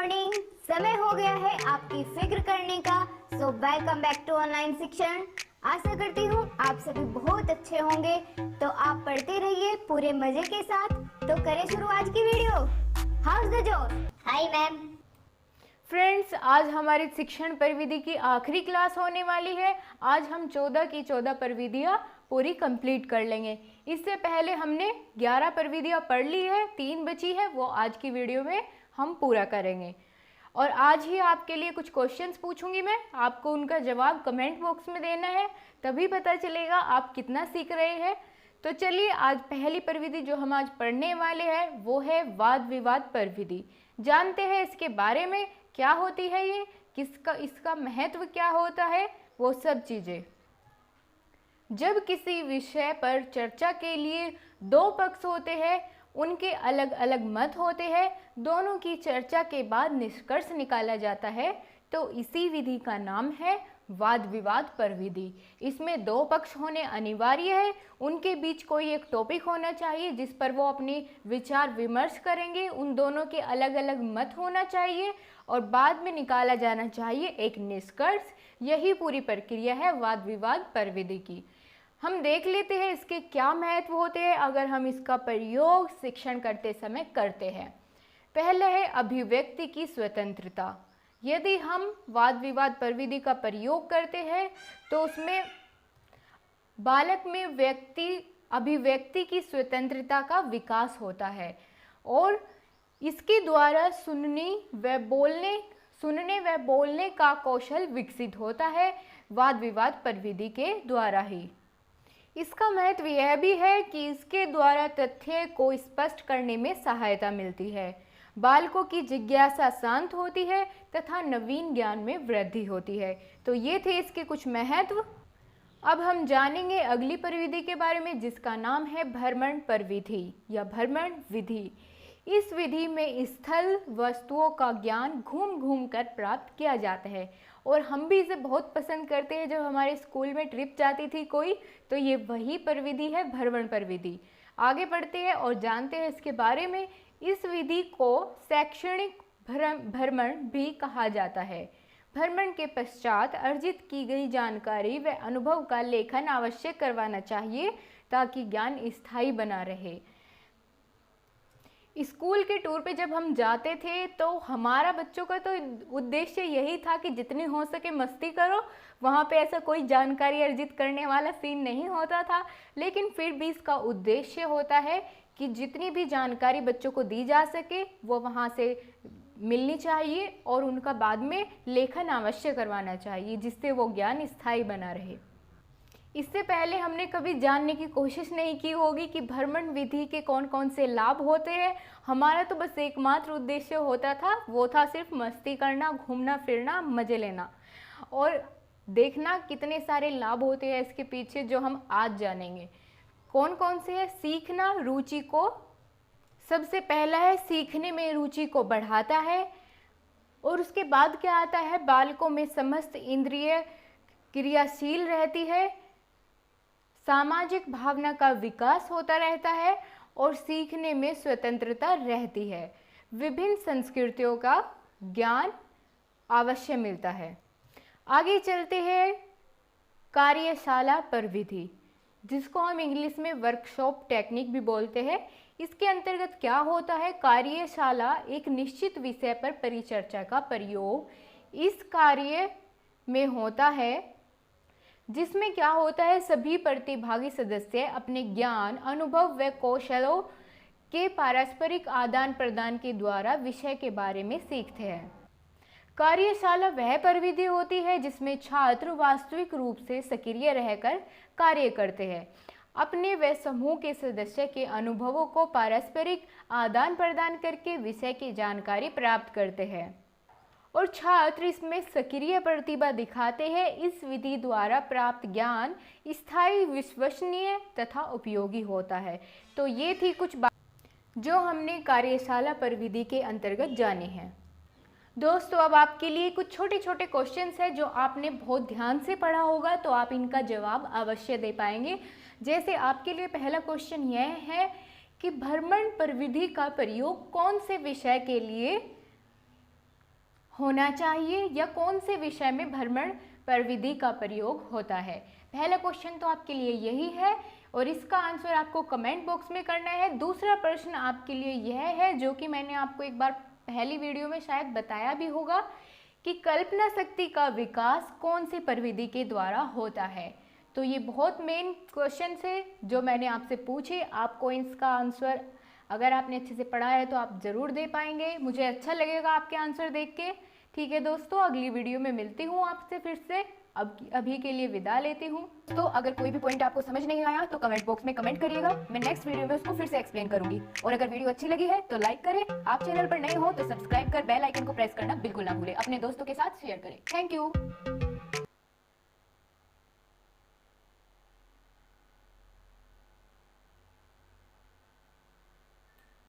Morning. समय हो गया है आपकी फिक्र करने का। So welcome back to online शिक्षण। आशा करती हूँ आप सभी बहुत अच्छे होंगे। तो आप पढ़ते रहिए पूरे मजे के साथ। तो करें शुरू आज की वीडियो। हाउस द जोश। Hi ma'am. फ्रेंड्स, आज हमारी शिक्षण परिविधि की आखिरी क्लास होने वाली है। आज हम 14 की 14 परिविधियाँ पूरी कंप्लीट कर लेंगे। इससे पहले हमने 11 परिविधियाँ पढ़ ली है, 3 बची है, वो आज की वीडियो में हम पूरा करेंगे। और आज ही आपके लिए कुछ क्वेश्चंस पूछूंगी मैं, आपको उनका जवाब कमेंट बॉक्स में देना है, तभी पता चलेगा आप कितना सीख रहे हैं। तो चलिए, आज पहली परिविधि जो हम आज पढ़ने वाले हैं वो है वाद विवाद परिविधि। जानते हैं इसके बारे में, क्या होती है ये, इसका महत्व क्या होता है, वो सब चीज़ें। जब किसी विषय पर चर्चा के लिए दो पक्ष होते हैं, उनके अलग अलग मत होते हैं, दोनों की चर्चा के बाद निष्कर्ष निकाला जाता है, तो इसी विधि का नाम है वाद विवाद परिविधि। इसमें दो पक्ष होने अनिवार्य है, उनके बीच कोई एक टॉपिक होना चाहिए जिस पर वो अपनी विचार विमर्श करेंगे, उन दोनों के अलग अलग मत होना चाहिए और बाद में निकाला जाना चाहिए एक निष्कर्ष। यही पूरी प्रक्रिया है वाद विवाद परिविधि की। हम देख लेते हैं इसके क्या महत्व होते हैं अगर हम इसका प्रयोग शिक्षण करते समय करते हैं। पहले है अभिव्यक्ति की स्वतंत्रता। यदि हम वाद विवाद परिविधि का प्रयोग करते हैं तो उसमें बालक में अभिव्यक्ति की स्वतंत्रता का विकास होता है और इसके द्वारा सुनने व बोलने का कौशल विकसित होता है वाद विवाद परिविधि के द्वारा ही। इसका महत्व यह भी है कि इसके द्वारा तथ्य को स्पष्ट करने में सहायता मिलती है, बालकों की जिज्ञासा शांत होती है तथा नवीन ज्ञान में वृद्धि होती है। तो ये थे इसके कुछ महत्व। अब हम जानेंगे अगली परिविधि के बारे में जिसका नाम है भ्रमण परिविधि या भ्रमण विधि। इस विधि में स्थल वस्तुओं का ज्ञान घूम घूम कर प्राप्त किया जाता है और हम भी इसे बहुत पसंद करते हैं। जब हमारे स्कूल में ट्रिप जाती थी कोई, तो ये वही परिविधि है, भ्रमण परिविधि। आगे बढ़ते हैं और जानते हैं इसके बारे में। इस विधि को शैक्षणिक भ्रमण भी कहा जाता है। भ्रमण के पश्चात अर्जित की गई जानकारी व अनुभव का लेखन आवश्यक करवाना चाहिए ताकि ज्ञान स्थायी बना रहे। स्कूल के टूर पे जब हम जाते थे तो हमारा बच्चों का तो उद्देश्य यही था कि जितनी हो सके मस्ती करो। वहाँ पे ऐसा कोई जानकारी अर्जित करने वाला सीन नहीं होता था, लेकिन फिर भी इसका उद्देश्य होता है कि जितनी भी जानकारी बच्चों को दी जा सके वो वहाँ से मिलनी चाहिए और उनका बाद में लेखन अवश्य करवाना चाहिए जिससे वो ज्ञान स्थायी बना रहे। इससे पहले हमने कभी जानने की कोशिश नहीं की होगी कि भ्रमण विधि के कौन कौन से लाभ होते हैं। हमारा तो बस एकमात्र उद्देश्य होता था, वो था सिर्फ मस्ती करना, घूमना फिरना, मज़े लेना और देखना कितने सारे लाभ होते हैं इसके पीछे, जो हम आज जानेंगे। कौन कौन से है? सीखना रुचि को, सबसे पहला है सीखने में रुचि को बढ़ाता है और उसके बाद क्या आता है, बालकों में समस्त इंद्रिय क्रियाशील रहती है, सामाजिक भावना का विकास होता रहता है और सीखने में स्वतंत्रता रहती है। विभिन्न संस्कृतियों का ज्ञान अवश्य मिलता है। आगे चलते हैं कार्यशाला परिविधि, जिसको हम इंग्लिश में वर्कशॉप टेक्निक भी बोलते हैं। इसके अंतर्गत क्या होता है? कार्यशाला एक निश्चित विषय पर परिचर्चा का प्रयोग इस कार्य में होता है, जिसमें क्या होता है, सभी प्रतिभागी सदस्य अपने ज्ञान, अनुभव व कौशलों के पारस्परिक आदान प्रदान के द्वारा विषय के बारे में सीखते हैं। कार्यशाला वह परिविधि होती है जिसमें छात्र वास्तविक रूप से सक्रिय रहकर कार्य करते हैं, अपने व समूह के सदस्य के अनुभवों को पारस्परिक आदान प्रदान करके विषय की जानकारी प्राप्त करते हैं और छात्र इसमें सक्रिय प्रतिभा दिखाते हैं। इस विधि द्वारा प्राप्त ज्ञान स्थायी, विश्वसनीय तथा उपयोगी होता है। तो ये थी कुछ बात जो हमने कार्यशाला परिविधि के अंतर्गत जाने हैं। दोस्तों, अब आपके लिए कुछ छोटे छोटे क्वेश्चंस हैं जो आपने बहुत ध्यान से पढ़ा होगा, तो आप इनका जवाब अवश्य दे पाएंगे। जैसे आपके लिए पहला क्वेश्चन यह है कि भ्रमण परिविधि का प्रयोग कौन से विषय के लिए होना चाहिए या कौन से विषय में भ्रमण प्रविधि का प्रयोग होता है। पहला क्वेश्चन तो आपके लिए यही है और इसका आंसर आपको कमेंट बॉक्स में करना है। दूसरा प्रश्न आपके लिए यह है, जो कि मैंने आपको एक बार पहली वीडियो में शायद बताया भी होगा, कि कल्पना शक्ति का विकास कौन सी प्रविधि के द्वारा होता है। तो ये बहुत मेन क्वेश्चन है जो मैंने आपसे पूछे। आपको इसका आंसर अगर आपने अच्छे से पढ़ा है तो आप ज़रूर दे पाएंगे। मुझे अच्छा लगेगा आपके आंसर देख के। ठीक है दोस्तों, अगली वीडियो में मिलती हूँ आपसे फिर से। अभी के लिए विदा लेती हूँ। तो अगर कोई भी पॉइंट आपको समझ नहीं आया तो कमेंट बॉक्स में कमेंट करिएगा, मैं नेक्स्ट वीडियो में उसको फिर से एक्सप्लेन करूंगी। और अगर वीडियो अच्छी लगी है तो लाइक करें, आप चैनल पर नए हो तो सब्सक्राइब कर बेल आइकन को प्रेस करना बिल्कुल ना भूलें, अपने दोस्तों के साथ शेयर करें। Thank you.